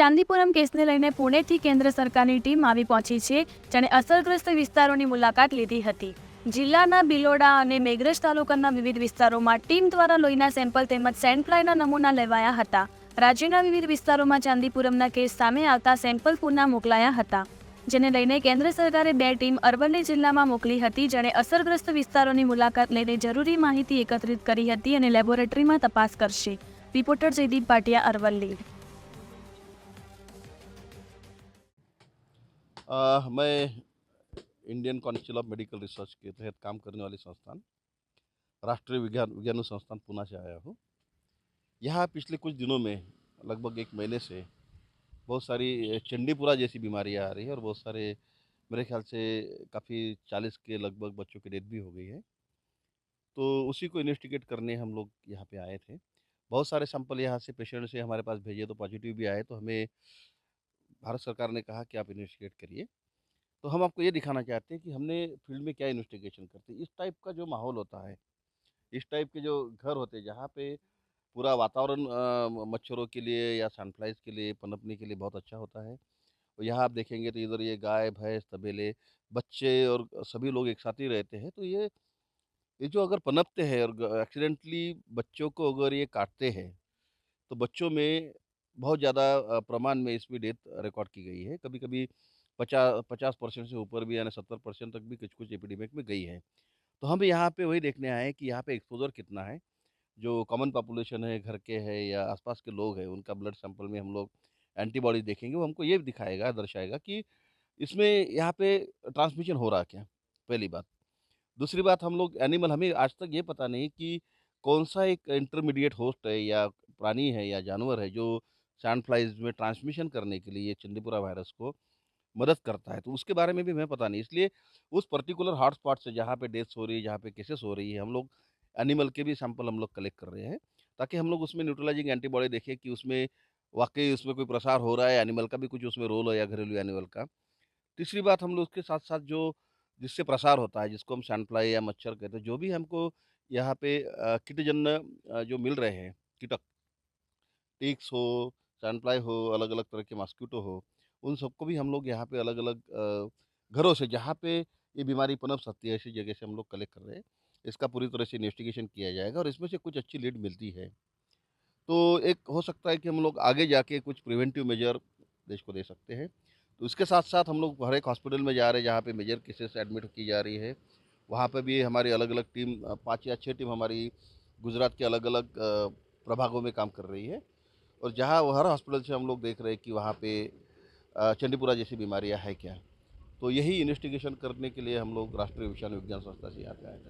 ચાંદીપુરમ કેસને લઈને પુણેથી કેન્દ્ર સરકારની ટીમ આવી પહોંચી છે, જેણે અસરગ્રસ્ત વિસ્તારોની મુલાકાત લીધી હતી। જિલ્લાના બિલોડા અને મેઘરજ તાલુકાના વિવિધ વિસ્તારોમાં ટીમ દ્વારા લોહીના સેમ્પલ તેમજ સેન્ડફ્લાયના નમૂના લેવાયા હતા। રાજ્યના વિવિધ વિસ્તારોમાં ચાંદીપુરમના કેસ સામે આવતા સેમ્પલ પુના મોકલાયા હતા, જેને લઈને કેન્દ્ર સરકારે 2 ટીમ અરવલ્લી જિલ્લામાં મોકલી હતી, જેણે અસરગ્રસ્ત વિસ્તારોની મુલાકાત લઈને જરૂરી માહિતી એકત્રિત કરી હતી અને લેબોરેટરીમાં તપાસ કરશે। રિપોર્ટર જયદીપ ભાટિયા, અરવલ્લી। मैं Indian council of medical research के तहत काम करने वाली संस्थान राष्ट्रीय विज्ञान संस्थान पुणे से आया हूँ। यहाँ पिछले कुछ दिनों में लगभग 1 महीने से बहुत सारी चंडीपुरा जैसी बीमारियाँ आ रही है और बहुत सारे मेरे ख्याल से काफ़ी 40 के लगभग बच्चों की डेथ भी हो गई है। तो उसी को इन्वेस्टिगेट करने हम लोग यहाँ पे आए थे। बहुत सारे सैंपल यहाँ से पेशेंट से हमारे पास भेजे तो पॉजिटिव भी आए, तो हमें भारत सरकार ने कहा कि आप इन्वेस्टिगेट करिए। तो हम आपको ये दिखाना चाहते हैं कि हमने फील्ड में क्या इन्वेस्टिगेशन करते हैं। इस टाइप का जो माहौल होता है, इस टाइप के जो घर होते हैं जहाँ पे पूरा वातावरण मच्छरों के लिए या सनफ्लाइज के लिए पनपने के लिए बहुत अच्छा होता है। और यहाँ आप देखेंगे तो इधर ये गाय भैंस तबेले बच्चे और सभी लोग एक साथ ही रहते हैं। तो ये जो अगर पनपते हैं और एक्सीडेंटली बच्चों को अगर ये काटते हैं तो बच्चों में बहुत ज़्यादा प्रमाण में इसमें डेथ रिकॉर्ड की गई है। कभी-कभी 50% से ऊपर भी यानी 70% तक भी कुछ-कुछ एपिडेमिक में गई है। तो हम यहाँ पे वही देखने आए हैं कि यहाँ पे एक्सपोज़र कितना है। जो कॉमन पॉपुलेशन है, घर के है या आस-पास के लोग हैं, उनका ब्लड सैंपल में हम लोग एंटीबॉडी देखेंगे, वो हमको ये दिखाएगा, दर्शाएगा कि इसमें यहाँ पे ट्रांसमिशन हो रहा क्या? पहली बात। दूसरी बात, हम लोग एनिमल हमें आज तक ये पता नहीं कि कौन-सा एक इंटरमीडिएट होस्ट है या प्राणी है या जानवर है जो सैंड फ्लाइज़ में ट्रांसमिशन करने के लिए ये चंदीपुरा वायरस को मदद करता है। तो उसके बारे में भी हमें पता नहीं। इसलिए उस पर्टिकुलर हॉटस्पॉट से जहाँ पे डेथ्स हो रही है, जहाँ पे केसेस हो रही है, हम लोग एनिमल के भी सैंपल हम लोग कलेक्ट कर रहे हैं, ताकि हम लोग उसमें न्यूट्रलाइजिंग एंटीबॉडी देखें कि उसमें वाक़ई उसमें कोई प्रसार हो रहा है, एनिमल का भी कुछ उसमें रोल है या घरेलू एनिमल का। तीसरी बात, हम लोग उसके साथ-साथ जो जिससे प्रसार होता है, जिसको हम सैंड फ्लाई या मच्छर कहते हैं, जो भी हमको यहाँ पे कीटजन्य जो मिल रहे हैं, कीटक, टिक्स हो, सैंड फ्लाई हो, अलग-अलग तरह के मॉस्किटो हो, उन सबको भी हम लोग यहाँ पे अलग-अलग घरों से जहाँ पे ये बीमारी पनप सकती है, ऐसी जगह से हम लोग कलेक्ट कर रहे हैं। इसका पूरी तरह से इन्वेस्टिगेशन किया जाएगा और इसमें से कुछ अच्छी लीड मिलती है। तो एक हो सकता है कि हम लोग आगे जाके कुछ प्रिवेंटिव मेजर देश को दे सकते हैं। तो इसके साथ-साथ हम लोग हर एक हॉस्पिटल में जा रहे हैं जहाँ पे मेजर केसेस एडमिट की जा रही है। वहाँ पे भी हमारी अलग-अलग टीम 5 या 6 टीम हमारी गुजरात के अलग-अलग प्रभागों में काम कर रही है। और जहाँ वो हर हॉस्पिटल से हम लोग देख रहे हैं कि वहाँ पे चंडीपुरा जैसी बीमारियाँ है क्या? तो यही इन्वेस्टिगेशन करने के लिए हम लोग राष्ट्रीय विषाणु विज्ञान संस्था से यहाँ पे आए थे।